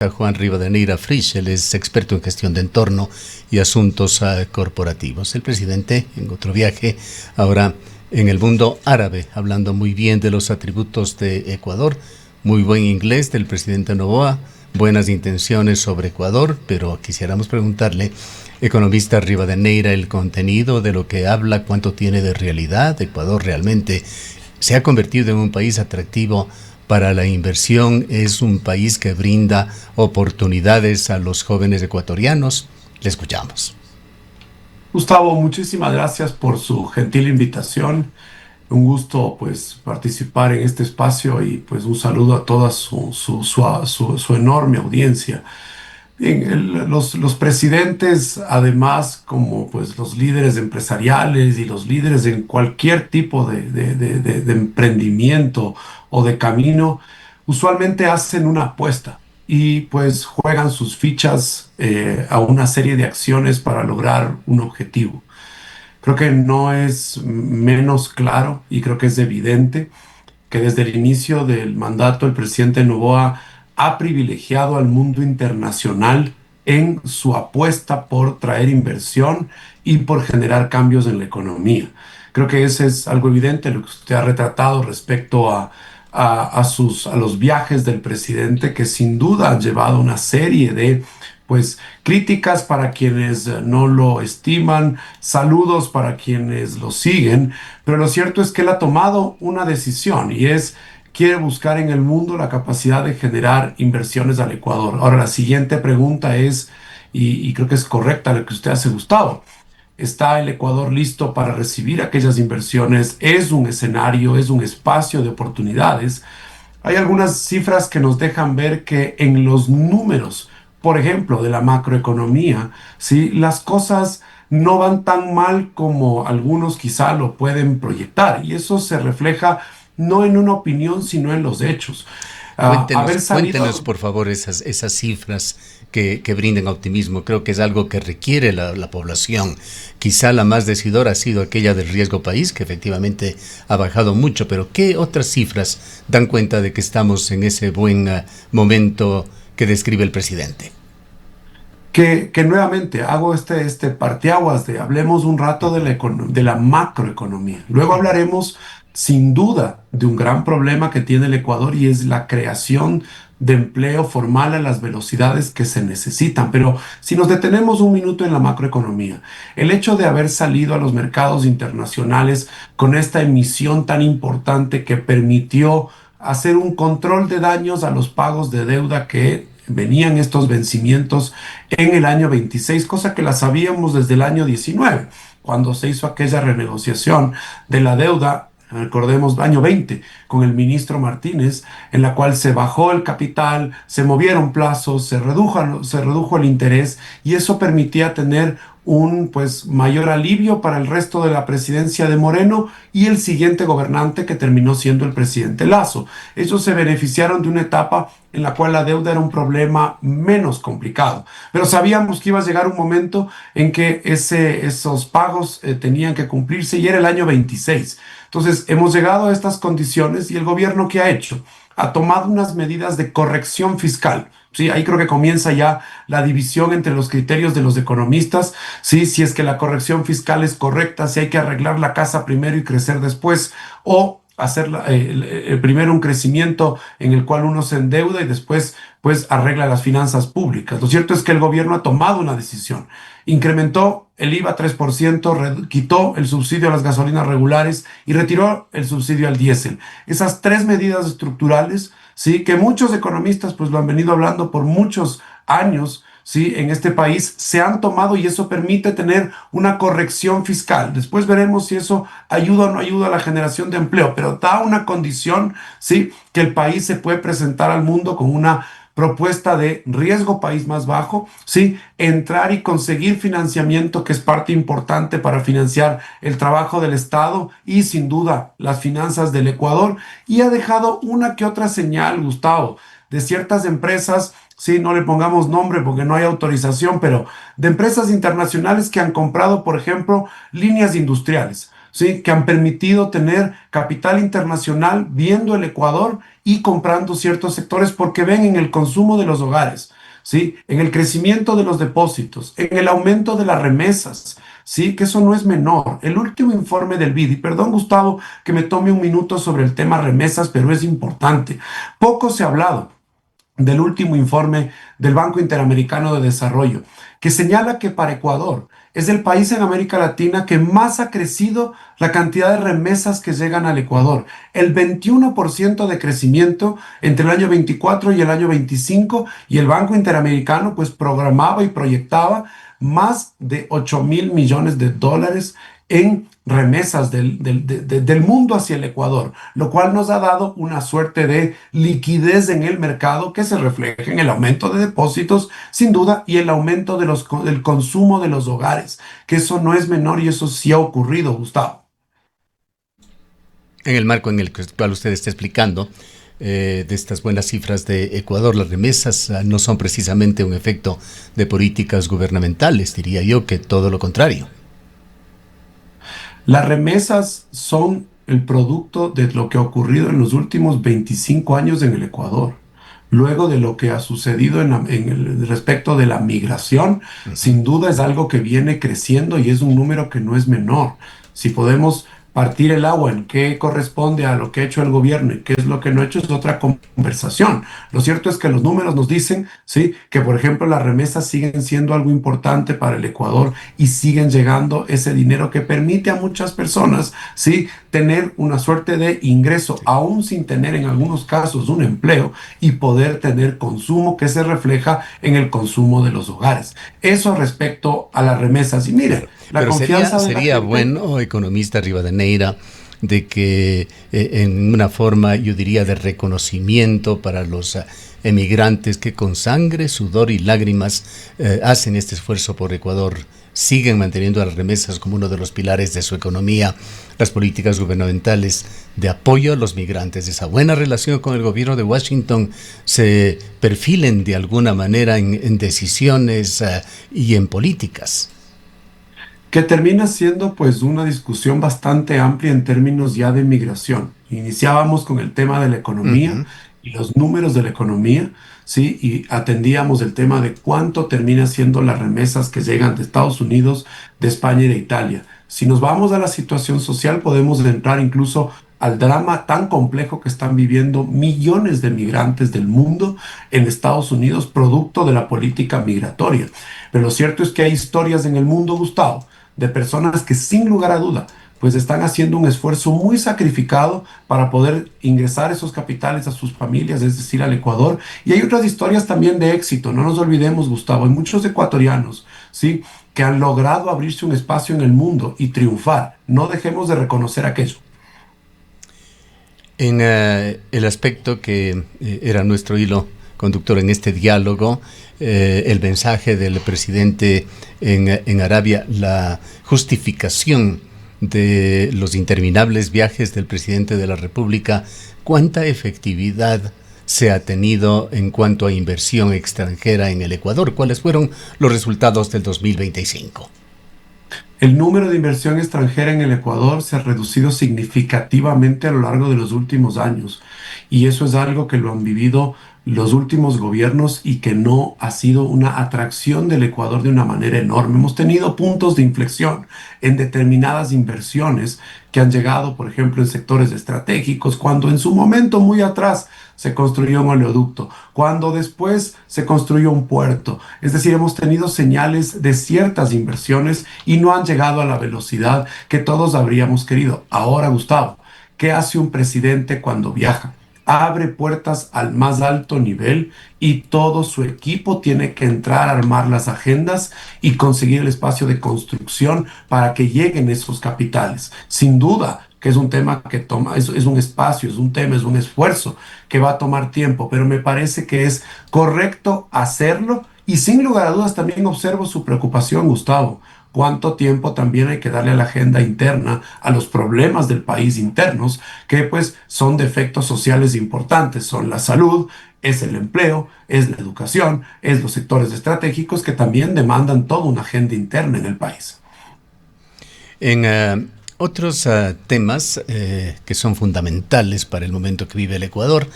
A Juan Rivadeneira Frisch, él es experto en gestión de entorno y asuntos corporativos. El presidente, en otro viaje, ahora en el mundo árabe, hablando muy bien de los atributos de Ecuador, muy buen inglés del presidente Noboa, buenas intenciones sobre Ecuador, pero quisiéramos preguntarle, economista Rivadeneira, el contenido de lo que habla, cuánto tiene de realidad. Ecuador realmente se ha convertido en un país atractivo para la inversión, es un país que brinda oportunidades a los jóvenes ecuatorianos. Le escuchamos. Gustavo, muchísimas gracias por su gentil invitación. Un gusto pues participar en este espacio y pues un saludo a toda su enorme audiencia. Bien, los presidentes, además, como pues los líderes empresariales y los líderes en cualquier tipo de emprendimiento o de camino, usualmente hacen una apuesta y pues juegan sus fichas a una serie de acciones para lograr un objetivo. Creo que no es menos claro y creo que es evidente que desde el inicio del mandato el presidente Noboa ha privilegiado al mundo internacional en su apuesta por traer inversión y por generar cambios en la economía. Creo que ese es algo evidente, lo que usted ha retratado respecto a los viajes del presidente, que sin duda han llevado una serie de pues críticas para quienes no lo estiman, saludos para quienes lo siguen, pero lo cierto es que él ha tomado una decisión y es, quiere buscar en el mundo la capacidad de generar inversiones al Ecuador. Ahora, la siguiente pregunta es, y creo que es correcta la que usted hace, Gustavo, ¿está el Ecuador listo para recibir aquellas inversiones? ¿Es un escenario, es un espacio de oportunidades? Hay algunas cifras que nos dejan ver que en los números, por ejemplo, de la macroeconomía, ¿sí? Las cosas no van tan mal como algunos quizá lo pueden proyectar. Y eso se refleja no en una opinión, sino en los hechos. Haber Cuéntenos salido. por favor esas cifras que brinden optimismo. Creo que es algo que requiere la población. Quizá la más decidora ha sido aquella del riesgo país, que efectivamente ha bajado mucho, pero ¿qué otras cifras dan cuenta de que estamos en ese buen momento que describe el presidente? Que nuevamente hago este parteaguas de hablemos un rato de la macroeconomía. Luego hablaremos sin duda de un gran problema que tiene el Ecuador y es la creación de empleo formal a las velocidades que se necesitan. Pero si nos detenemos un minuto en la macroeconomía, el hecho de haber salido a los mercados internacionales con esta emisión tan importante que permitió hacer un control de daños a los pagos de deuda que venían estos vencimientos en el año 26, cosa que la sabíamos desde el año 19, cuando se hizo aquella renegociación de la deuda, recordemos, año 20, con el ministro Martínez, en la cual se bajó el capital, se movieron plazos, se redujo el interés y eso permitía tener un pues mayor alivio para el resto de la presidencia de Moreno y el siguiente gobernante que terminó siendo el presidente Lazo. Ellos se beneficiaron de una etapa en la cual la deuda era un problema menos complicado, pero sabíamos que iba a llegar un momento en que esos pagos tenían que cumplirse y era el año 26. Entonces hemos llegado a estas condiciones y el gobierno, ¿qué ha hecho? Ha tomado unas medidas de corrección fiscal. Sí, ahí creo que comienza ya la división entre los criterios de los economistas. Sí, si es que la corrección fiscal es correcta, si hay que arreglar la casa primero y crecer después, o hacer primero un crecimiento en el cual uno se endeuda y después pues arregla las finanzas públicas. Lo cierto es que el gobierno ha tomado una decisión. Incrementó el IVA 3%, quitó el subsidio a las gasolinas regulares y retiró el subsidio al diésel. Esas tres medidas estructurales, sí, que muchos economistas pues lo han venido hablando por muchos años, sí, en este país se han tomado y eso permite tener una corrección fiscal. Después veremos si eso ayuda o no ayuda a la generación de empleo, pero da una condición, sí, que el país se puede presentar al mundo con una propuesta de riesgo país más bajo, sí, entrar y conseguir financiamiento, que es parte importante para financiar el trabajo del Estado y sin duda las finanzas del Ecuador, y ha dejado una que otra señal, Gustavo, de ciertas empresas, sí, no le pongamos nombre porque no hay autorización, pero de empresas internacionales que han comprado, por ejemplo, líneas industriales. ¿sí? Que han permitido tener capital internacional viendo el Ecuador y comprando ciertos sectores porque ven en el consumo de los hogares, ¿sí? En el crecimiento de los depósitos, en el aumento de las remesas, ¿sí? Que eso no es menor. El último informe del BID, y perdón Gustavo que me tome un minuto sobre el tema remesas, pero es importante. Poco se ha hablado del último informe del Banco Interamericano de Desarrollo, que señala que para Ecuador es el país en América Latina que más ha crecido la cantidad de remesas que llegan al Ecuador. El 21% de crecimiento entre el año 24 y el año 25, y el Banco Interamericano pues programaba y proyectaba más de 8.000 millones de dólares en remesas del mundo hacia el Ecuador, lo cual nos ha dado una suerte de liquidez en el mercado que se refleja en el aumento de depósitos, sin duda, y el aumento del consumo de los hogares, que eso no es menor y eso sí ha ocurrido, Gustavo. En el marco en el cual usted está explicando de estas buenas cifras de Ecuador, las remesas no son precisamente un efecto de políticas gubernamentales, diría yo que todo lo contrario. Las remesas son el producto de lo que ha ocurrido en los últimos 25 años en el Ecuador. Luego de lo que ha sucedido en el respecto de la migración, sin duda es algo que viene creciendo y es un número que no es menor. Si podemos partir el agua en qué corresponde a lo que ha hecho el gobierno y qué es lo que no ha hecho, es otra conversación. Lo cierto es que los números nos dicen, sí, que por ejemplo las remesas siguen siendo algo importante para el Ecuador y siguen llegando ese dinero que permite a muchas personas, sí, tener una suerte de ingreso, aún sin tener en algunos casos un empleo, y poder tener consumo que se refleja en el consumo de los hogares. Eso respecto a las remesas. Y mire, Claro, la pero confianza de la sería gente. bueno, economista Rivadeneira, de que en una forma, yo diría, de reconocimiento para los emigrantes que con sangre, sudor y lágrimas hacen este esfuerzo por Ecuador, siguen manteniendo a las remesas como uno de los pilares de su economía, las políticas gubernamentales de apoyo a los migrantes, esa buena relación con el gobierno de Washington, se perfilen de alguna manera en decisiones y en políticas. Que termina siendo pues una discusión bastante amplia en términos ya de migración. Iniciábamos con el tema de la economía Ujú. y los números de la economía, ¿sí? Y atendíamos el tema de cuánto termina siendo las remesas que llegan de Estados Unidos, de España y de Italia. Si nos vamos a la situación social, podemos entrar incluso al drama tan complejo que están viviendo millones de migrantes del mundo en Estados Unidos, producto de la política migratoria. Pero lo cierto es que hay historias en el mundo, Gustavo, de personas que sin lugar a duda pues están haciendo un esfuerzo muy sacrificado para poder ingresar esos capitales a sus familias, es decir, al Ecuador. Y hay otras historias también de éxito, no nos olvidemos, Gustavo, hay muchos ecuatorianos, ¿sí? Que han logrado abrirse un espacio en el mundo y triunfar. No dejemos de reconocer aquello. En el aspecto que era nuestro hilo conductor en este diálogo, el mensaje del presidente en Arabia, la justificación de los interminables viajes del presidente de la República, ¿cuánta efectividad se ha tenido en cuanto a inversión extranjera en el Ecuador? ¿Cuáles fueron los resultados del 2025? El número de inversión extranjera en el Ecuador se ha reducido significativamente a lo largo de los últimos años, y eso es algo que lo han vivido los últimos gobiernos y que no ha sido una atracción del Ecuador de una manera enorme. Hemos tenido puntos de inflexión en determinadas inversiones que han llegado, por ejemplo, en sectores estratégicos, cuando en su momento muy atrás se construyó un oleoducto, cuando después se construyó un puerto. Es decir, hemos tenido señales de ciertas inversiones y no han llegado a la velocidad que todos habríamos querido. Ahora, Gustavo, ¿qué hace un presidente cuando viaja? Abre puertas al más alto nivel y todo su equipo tiene que entrar a armar las agendas y conseguir el espacio de construcción para que lleguen esos capitales. Sin duda que es un tema que toma, es un espacio, es un tema, es un esfuerzo que va a tomar tiempo, pero me parece que es correcto hacerlo y sin lugar a dudas también observo su preocupación, Gustavo. Cuánto tiempo también hay que darle a la agenda interna, a los problemas del país internos, que pues son de efectos sociales importantes, son la salud, es el empleo, es la educación, es los sectores estratégicos que también demandan toda una agenda interna en el país. En Otros temas que son fundamentales para el momento que vive el Ecuador.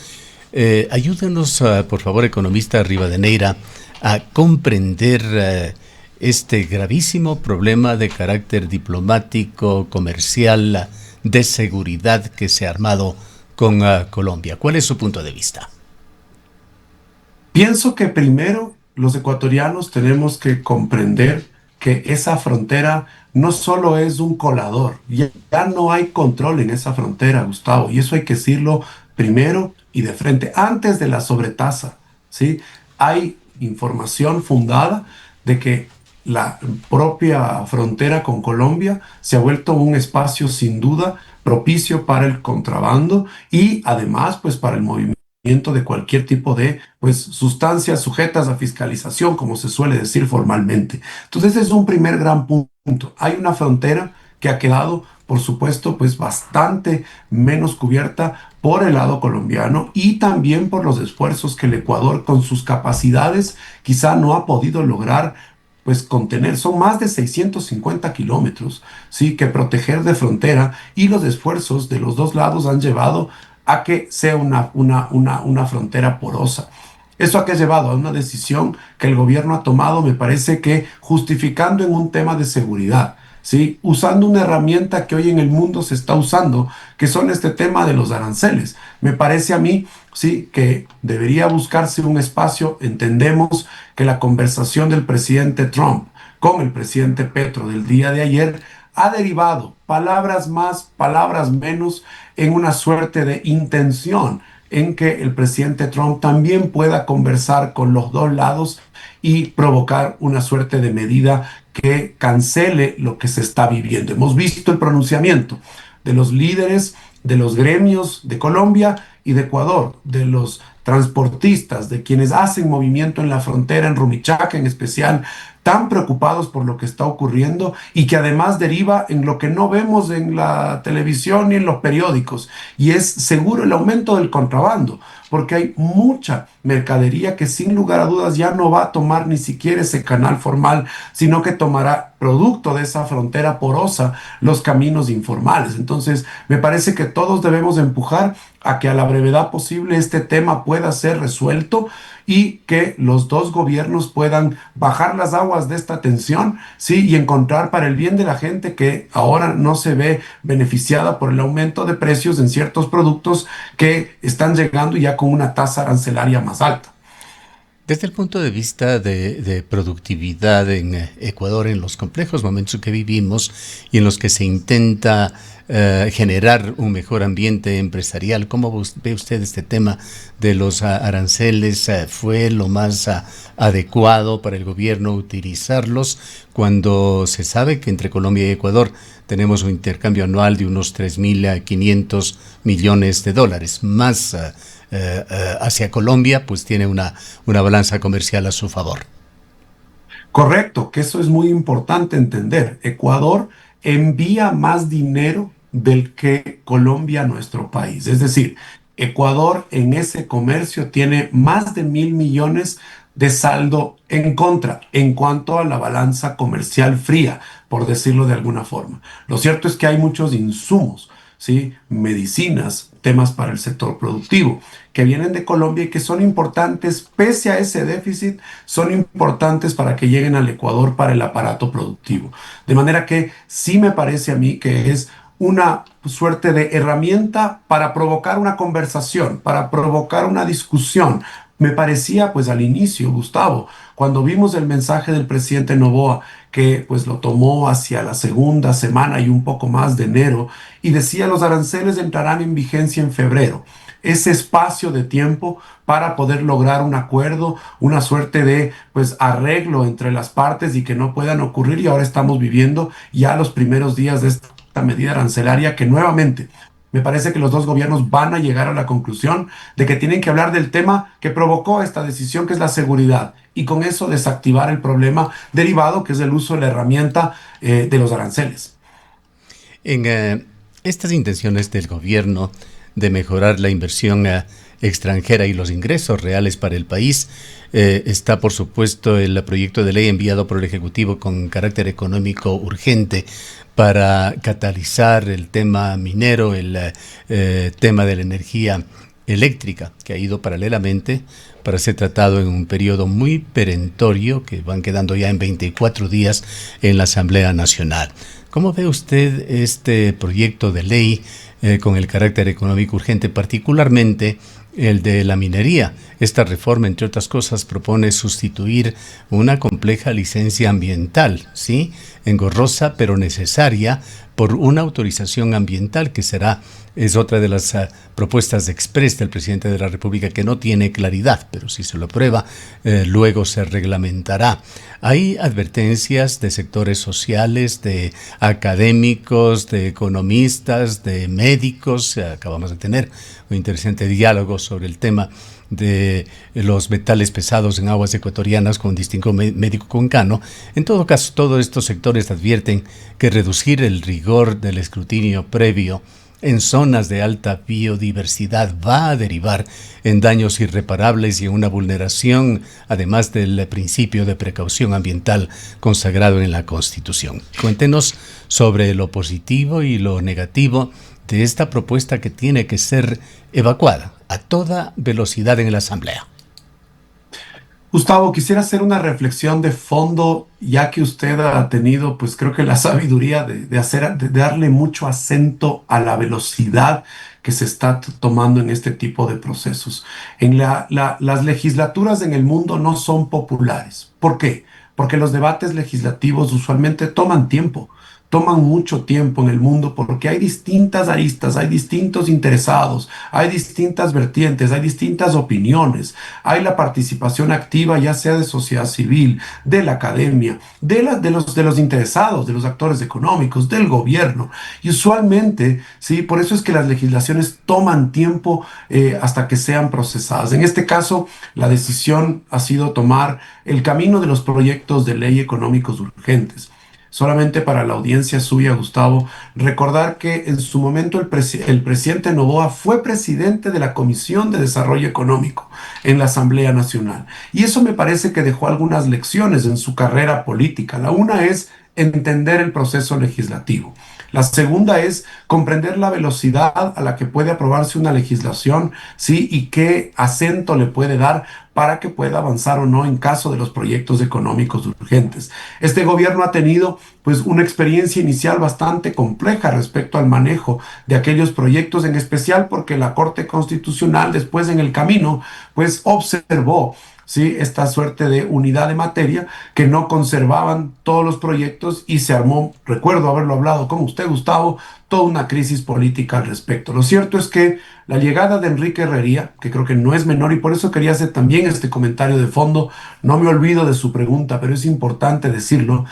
Ayúdenos, por favor, economista Rivadeneira, a comprender este gravísimo problema de carácter diplomático, comercial, de seguridad que se ha armado con Colombia. ¿Cuál es su punto de vista? Pienso que primero los ecuatorianos tenemos que comprender que esa frontera no solo es un colador, ya no hay control en esa frontera, Gustavo, y eso hay que decirlo primero y de frente, antes de la sobretasa, ¿sí? Hay información fundada de que la propia frontera con Colombia se ha vuelto un espacio sin duda propicio para el contrabando y además pues para el movimiento de cualquier tipo de pues, sustancias sujetas a fiscalización, como se suele decir formalmente. Entonces, ese es un primer gran punto. Hay una frontera que ha quedado, por supuesto, pues bastante menos cubierta por el lado colombiano y también por los esfuerzos que el Ecuador con sus capacidades quizá no ha podido lograr pues contener. Son más de 650 kilómetros, sí, que proteger de frontera y los esfuerzos de los dos lados han llevado a que sea una frontera porosa. ¿Eso a qué ha llevado? A una decisión que el gobierno ha tomado, me parece que justificando en un tema de seguridad, ¿sí? Usando una herramienta que hoy en el mundo se está usando, que son este tema de los aranceles. Me parece a mí, sí, que debería buscarse un espacio. Entendemos que la conversación del presidente Trump con el presidente Petro del día de ayer ha derivado palabras más, palabras menos, en una suerte de intención en que el presidente Trump también pueda conversar con los dos lados y provocar una suerte de medida que cancele lo que se está viviendo. Hemos visto el pronunciamiento de los líderes de los gremios de Colombia y de Ecuador, de los transportistas, de quienes hacen movimiento en la frontera, en Rumichaca en especial, tan preocupados por lo que está ocurriendo y que además deriva en lo que no vemos en la televisión ni en los periódicos, y es seguro el aumento del contrabando, porque hay mucha mercadería que sin lugar a dudas ya no va a tomar ni siquiera ese canal formal, sino que tomará producto de esa frontera porosa los caminos informales. Entonces, me parece que todos debemos empujar a que a la brevedad posible este tema pueda ser resuelto y que los dos gobiernos puedan bajar las aguas de esta tensión, sí, y encontrar para el bien de la gente que ahora no se ve beneficiada por el aumento de precios en ciertos productos que están llegando ya con una tasa arancelaria más alta. Desde el punto de vista de productividad en Ecuador, en los complejos momentos que vivimos y en los que se intenta generar un mejor ambiente empresarial, ¿cómo ve usted este tema de los aranceles? ¿Fue lo más adecuado para el gobierno utilizarlos cuando se sabe que entre Colombia y Ecuador tenemos un intercambio anual de unos 3.500 millones de dólares, más hacia Colombia, pues tiene una balanza comercial a su favor? Correcto, que eso es muy importante entender. Ecuador envía más dinero del que Colombia a nuestro país. Es decir, Ecuador en ese comercio tiene más de 1.000 millones de saldo en contra en cuanto a la balanza comercial fría, por decirlo de alguna forma. Lo cierto es que hay muchos insumos, ¿sí? Medicinas, temas para el sector productivo, que vienen de Colombia y que son importantes, pese a ese déficit, son importantes para que lleguen al Ecuador para el aparato productivo. De manera que sí me parece a mí que es una suerte de herramienta para provocar una conversación, para provocar una discusión. Me parecía, pues al inicio, Gustavo, cuando vimos el mensaje del presidente Noboa, que pues lo tomó hacia la segunda semana y un poco más de enero, y decía los aranceles entrarán en vigencia en febrero. Ese espacio de tiempo para poder lograr un acuerdo, una suerte de pues arreglo entre las partes y que no puedan ocurrir, y ahora estamos viviendo ya los primeros días de esta medida arancelaria que nuevamente me parece que los dos gobiernos van a llegar a la conclusión de que tienen que hablar del tema que provocó esta decisión, que es la seguridad, y con eso desactivar el problema derivado, que es el uso de la herramienta de los aranceles. En estas intenciones del gobierno de mejorar la inversión extranjera y los ingresos reales para el país. Está, por supuesto, el proyecto de ley enviado por el Ejecutivo con carácter económico urgente para catalizar el tema minero, el tema de la energía eléctrica, que ha ido paralelamente para ser tratado en un periodo muy perentorio, que van quedando ya en 24 días en la Asamblea Nacional. ¿Cómo ve usted este proyecto de ley con el carácter económico urgente, particularmente el de la minería? Esta reforma, entre otras cosas, propone sustituir una compleja licencia ambiental, ¿sí?, engorrosa pero necesaria, por una autorización ambiental que es otra de las propuestas de express del presidente de la República, que no tiene claridad, pero si se lo aprueba, luego se reglamentará. Hay advertencias de sectores sociales, de académicos, de economistas, de médicos. Acabamos de tener un interesante diálogo sobre el tema de los metales pesados en aguas ecuatorianas con un distinto médico cuencano. En todo caso, todos estos sectores advierten que reducir el rigor del escrutinio previo en zonas de alta biodiversidad va a derivar en daños irreparables y en una vulneración, además del principio de precaución ambiental consagrado en la Constitución. Cuéntenos sobre lo positivo y lo negativo de esta propuesta, que tiene que ser evacuada a toda velocidad en la Asamblea. Gustavo, quisiera hacer una reflexión de fondo, ya que usted ha tenido, pues creo que la sabiduría de darle mucho acento a la velocidad que se está tomando en este tipo de procesos. Las legislaturas en el mundo no son populares. ¿Por qué? Porque los debates legislativos usualmente toman mucho tiempo en el mundo, porque hay distintas aristas, hay distintos interesados, hay distintas vertientes, hay distintas opiniones, hay la participación activa, ya sea de sociedad civil, de la academia, de los interesados, de los actores económicos, del gobierno. Y usualmente, sí, por eso es que las legislaciones toman tiempo hasta que sean procesadas. En este caso, la decisión ha sido tomar el camino de los proyectos de ley económicos urgentes. Solamente para la audiencia suya, Gustavo, recordar que en su momento el presidente Noboa fue presidente de la Comisión de Desarrollo Económico en la Asamblea Nacional. Y eso me parece que dejó algunas lecciones en su carrera política. La una es entender el proceso legislativo. La segunda es comprender la velocidad a la que puede aprobarse una legislación, ¿sí? Y qué acento le puede dar para que pueda avanzar o no en caso de los proyectos económicos urgentes. Este gobierno ha tenido pues una experiencia inicial bastante compleja respecto al manejo de aquellos proyectos, en especial porque la Corte Constitucional después en el camino pues observó, ¿sí?, esta suerte de unidad de materia, que no conservaban todos los proyectos, y se armó, recuerdo haberlo hablado con usted, Gustavo, toda una crisis política al respecto. Lo cierto es que la llegada de Enrique Herrería, que creo que no es menor, y por eso quería hacer también este comentario de fondo, no me olvido de su pregunta, pero es importante decirlo,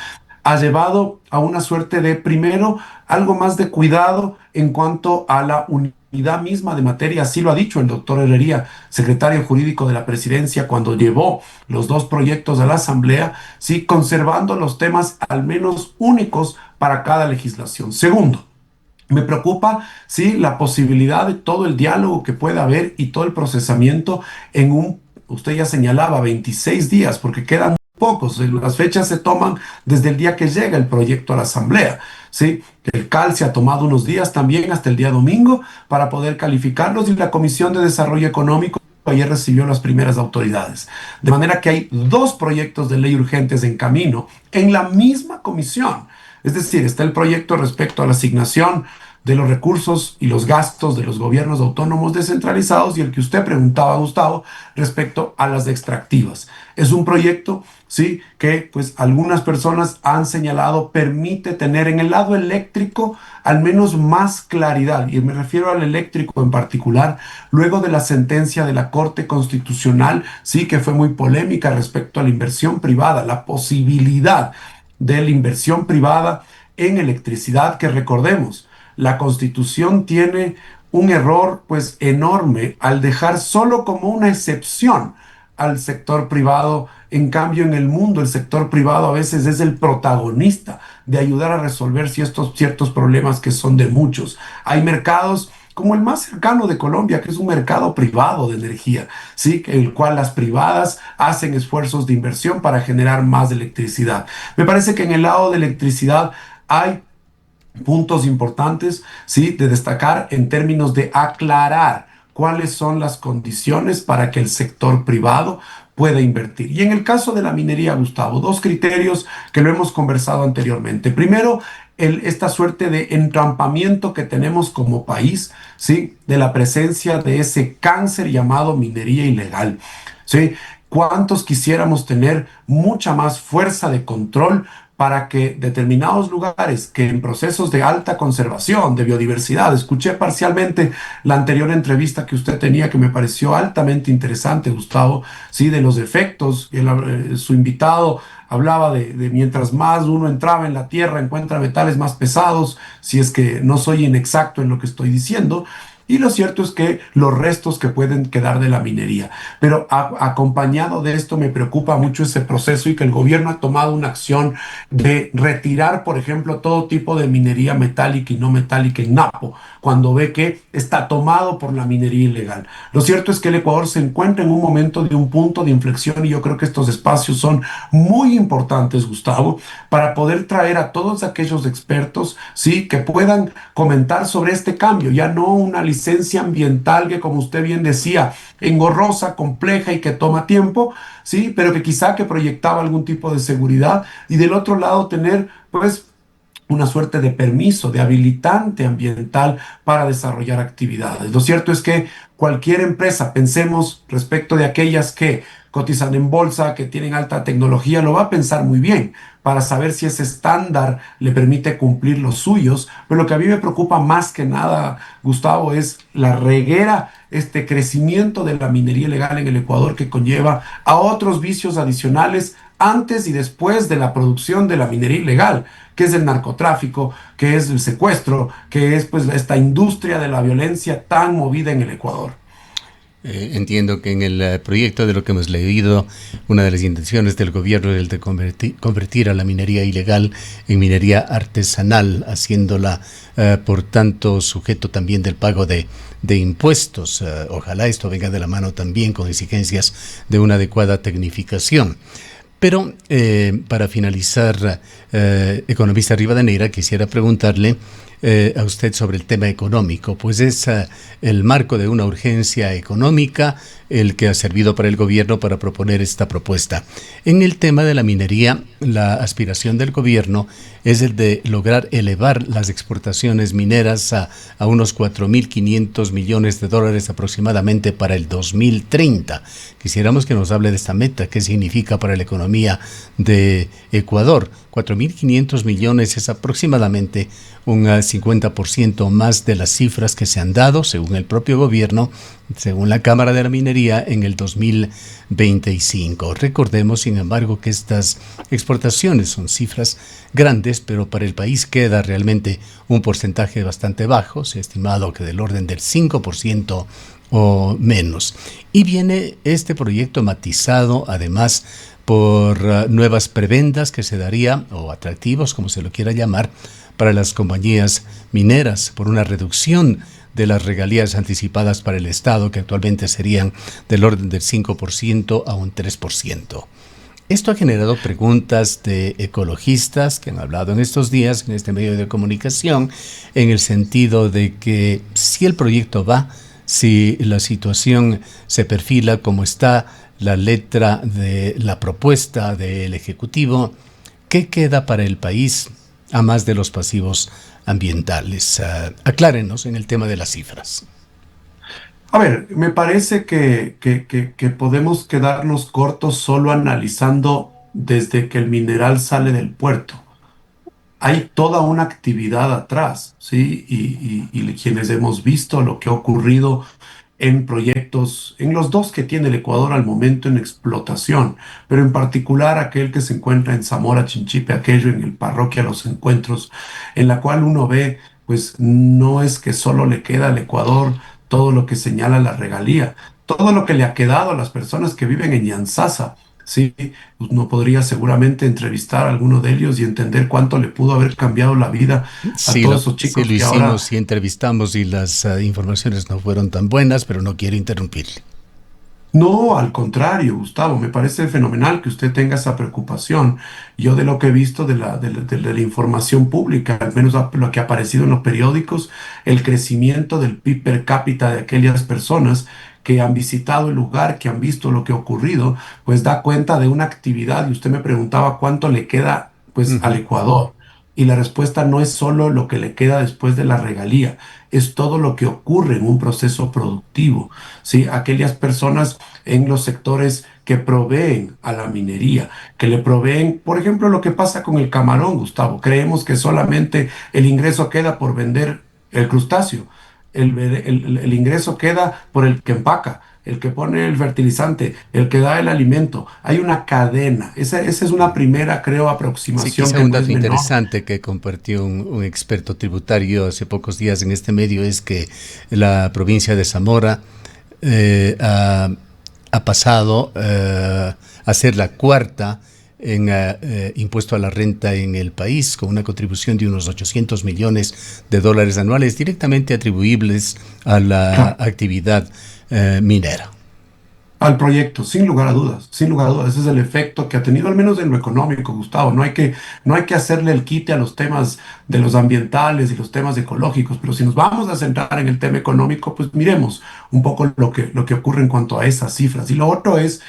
ha llevado a una suerte de, primero, algo más de cuidado en cuanto a la unidad misma de materia. Así lo ha dicho el doctor Herrería, secretario jurídico de la presidencia, cuando llevó los dos proyectos a la Asamblea, sí, conservando los temas al menos únicos para cada legislación. Segundo, me preocupa, sí, la posibilidad de todo el diálogo que pueda haber y todo el procesamiento en usted ya señalaba, 26 días, porque quedan pocos. Las fechas se toman desde el día que llega el proyecto a la Asamblea, ¿sí? El CAL se ha tomado unos días también, hasta el día domingo, para poder calificarlos, y la Comisión de Desarrollo Económico ayer recibió las primeras autoridades. De manera que hay dos proyectos de ley urgentes en camino en la misma comisión. Es decir, está el proyecto respecto a la asignación de los recursos y los gastos de los gobiernos autónomos descentralizados, y el que usted preguntaba, Gustavo, respecto a las extractivas. Es un proyecto, sí, que pues algunas personas han señalado permite tener en el lado eléctrico al menos más claridad, y me refiero al eléctrico en particular, luego de la sentencia de la Corte Constitucional, sí, que fue muy polémica respecto a la inversión privada, la posibilidad de la inversión privada en electricidad, que recordemos, la Constitución tiene un error pues enorme al dejar solo como una excepción al sector privado. En cambio, en el mundo el sector privado a veces es el protagonista de ayudar a resolver ciertos problemas que son de muchos. Hay mercados como el más cercano de Colombia, que es un mercado privado de energía, ¿sí? El cual las privadas hacen esfuerzos de inversión para generar más electricidad. Me parece que en el lado de electricidad hay puntos importantes, ¿sí? De destacar en términos de aclarar cuáles son las condiciones para que el sector privado pueda invertir. Y en el caso de la minería, Gustavo, dos criterios que lo hemos conversado anteriormente. Primero, esta suerte de entrampamiento que tenemos como país, ¿sí? De la presencia de ese cáncer llamado minería ilegal, ¿sí? ¿Cuántos quisiéramos tener mucha más fuerza de control para que determinados lugares que en procesos de alta conservación, de biodiversidad, escuché parcialmente la anterior entrevista que usted tenía que me pareció altamente interesante, Gustavo, sí, de los efectos, su invitado hablaba de mientras más uno entraba en la tierra, encuentra metales más pesados, si es que no soy inexacto en lo que estoy diciendo. Y lo cierto es que los restos que pueden quedar de la minería. Pero acompañado de esto me preocupa mucho ese proceso y que el gobierno ha tomado una acción de retirar, por ejemplo, todo tipo de minería metálica y no metálica en Napo, cuando ve que está tomado por la minería ilegal. Lo cierto es que el Ecuador se encuentra en un momento de un punto de inflexión y yo creo que estos espacios son muy importantes, Gustavo, para poder traer a todos aquellos expertos, sí, que puedan comentar sobre este cambio, ya no una licencia ambiental que, como usted bien decía, engorrosa, compleja y que toma tiempo, sí, pero que quizá que proyectaba algún tipo de seguridad y del otro lado tener, pues, una suerte de permiso, de habilitante ambiental para desarrollar actividades. Lo cierto es que cualquier empresa, pensemos respecto de aquellas que cotizan en bolsa, que tienen alta tecnología, lo va a pensar muy bien para saber si ese estándar le permite cumplir los suyos. Pero lo que a mí me preocupa más que nada, Gustavo, es la reguera, este crecimiento de la minería ilegal en el Ecuador que conlleva a otros vicios adicionales antes y después de la producción de la minería ilegal, que es el narcotráfico, que es el secuestro, que es pues esta industria de la violencia tan movida en el Ecuador. Entiendo que en el proyecto de lo que hemos leído, una de las intenciones del gobierno es el de convertir a la minería ilegal en minería artesanal, haciéndola, por tanto, sujeto también del pago de impuestos. Ojalá esto venga de la mano también con exigencias de una adecuada tecnificación. Pero para finalizar, economista Rivadeneira, quisiera preguntarle a usted sobre el tema económico, pues es el marco de una urgencia económica el que ha servido para el gobierno para proponer esta propuesta. En el tema de la minería, la aspiración del gobierno es el de lograr elevar las exportaciones mineras a unos 4.500 millones de dólares aproximadamente para el 2030. Quisiéramos que nos hable de esta meta, qué significa para la economía de Ecuador. 4.500 millones es aproximadamente un 50% más de las cifras que se han dado, según el propio gobierno, según la Cámara de la Minería, en el 2025. Recordemos, sin embargo, que estas exportaciones son cifras grandes, pero para el país queda realmente un porcentaje bastante bajo, se ha estimado que del orden del 5% o menos. Y viene este proyecto matizado, además, por nuevas prebendas que se daría, o atractivos, como se lo quiera llamar, para las compañías mineras, por una reducción de las regalías anticipadas para el Estado, que actualmente serían del orden del 5% a un 3%. Esto ha generado preguntas de ecologistas que han hablado en estos días en este medio de comunicación, en el sentido de que si el proyecto va, si la situación se perfila como está la letra de la propuesta del Ejecutivo, ¿qué queda para el país a más de los pasivos ambientales? Aclárenos en el tema de las cifras. A ver, me parece que podemos quedarnos cortos solo analizando desde que el mineral sale del puerto. Hay toda una actividad atrás, ¿sí? Y quienes hemos visto lo que ha ocurrido en proyectos, en los dos que tiene el Ecuador al momento en explotación, pero en particular aquel que se encuentra en Zamora Chinchipe, aquello en el Parroquia Los Encuentros, en la cual uno ve, pues no es que solo le queda al Ecuador todo lo que señala la regalía, todo lo que le ha quedado a las personas que viven en Yantzaza, sí, uno podría seguramente entrevistar a alguno de ellos y entender cuánto le pudo haber cambiado la vida a todos esos Sí chicos lo que ahora... hicimos y entrevistamos y las informaciones no fueron tan buenas, pero no quiero interrumpirle. No, al contrario, Gustavo, me parece fenomenal que usted tenga esa preocupación. Yo de lo que he visto de la información pública, al menos lo que ha aparecido en los periódicos, el crecimiento del PIB per cápita de aquellas personas que han visitado el lugar, que han visto lo que ha ocurrido, pues da cuenta de una actividad. Y usted me preguntaba cuánto le queda pues al Ujú. Ecuador. Y la respuesta no es solo lo que le queda después de la regalía, es todo lo que ocurre en un proceso productivo. ¿Sí? Aquellas personas en los sectores que proveen a la minería, que le proveen, por ejemplo, lo que pasa con el camarón, Gustavo. Creemos que solamente el ingreso queda por vender el crustáceo. El ingreso queda por el que empaca, el que pone el fertilizante, el que da el alimento. Hay una cadena. Esa es una primera, creo, Sí, aproximación quizá que un no es dato menor. interesante que compartió un experto tributario hace pocos días en este medio es que la provincia de Zamora ha pasado a ser la cuarta en impuesto a la renta en el país, con una contribución de unos 800 millones de dólares anuales directamente atribuibles a la Claro. actividad minera. Al proyecto, sin lugar a dudas, sin lugar a dudas. Ese es el efecto que ha tenido, al menos en lo económico, Gustavo. No hay que hacerle el quite a los temas de los ambientales y los temas ecológicos, pero si nos vamos a centrar en el tema económico, pues miremos un poco lo que ocurre en cuanto a esas cifras. Y lo otro es,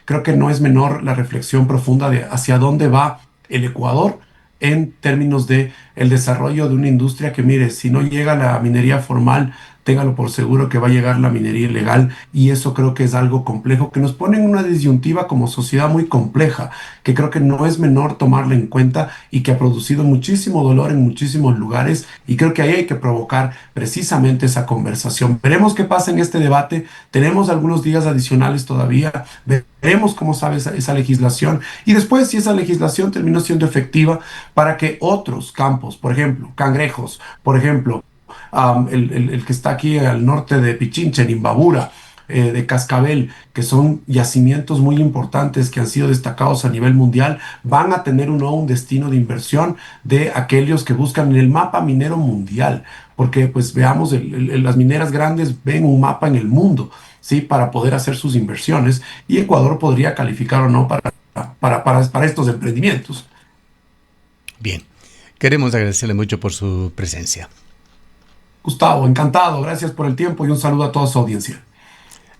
creo que no es menor la reflexión profunda de hacia dónde va el Ecuador en términos de el desarrollo de una industria que, mire, si no llega la minería formal, téngalo por seguro que va a llegar la minería ilegal y eso creo que es algo complejo que nos pone en una disyuntiva como sociedad muy compleja, que creo que no es menor tomarla en cuenta y que ha producido muchísimo dolor en muchísimos lugares y creo que ahí hay que provocar precisamente esa conversación. Veremos qué pasa en este debate, tenemos algunos días adicionales todavía, veremos cómo sabe esa legislación y después si esa legislación terminó siendo efectiva para que otros campos, por ejemplo, cangrejos, por ejemplo, el que está aquí al norte de Pichincha, en Imbabura, de Cascabel, que son yacimientos muy importantes que han sido destacados a nivel mundial, van a tener un destino de inversión de aquellos que buscan en el mapa minero mundial, porque pues veamos, las mineras grandes ven un mapa en el mundo, ¿sí? Para poder hacer sus inversiones y Ecuador podría calificar o no para estos emprendimientos. Bien, queremos agradecerle mucho por su presencia. Gustavo, encantado, gracias por el tiempo y un saludo a toda su audiencia.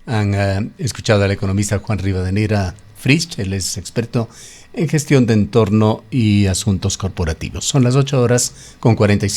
Han escuchado al economista Juan Rivadeneira Frisch, él es experto en gestión de entorno y asuntos corporativos. Son las 8 horas con 45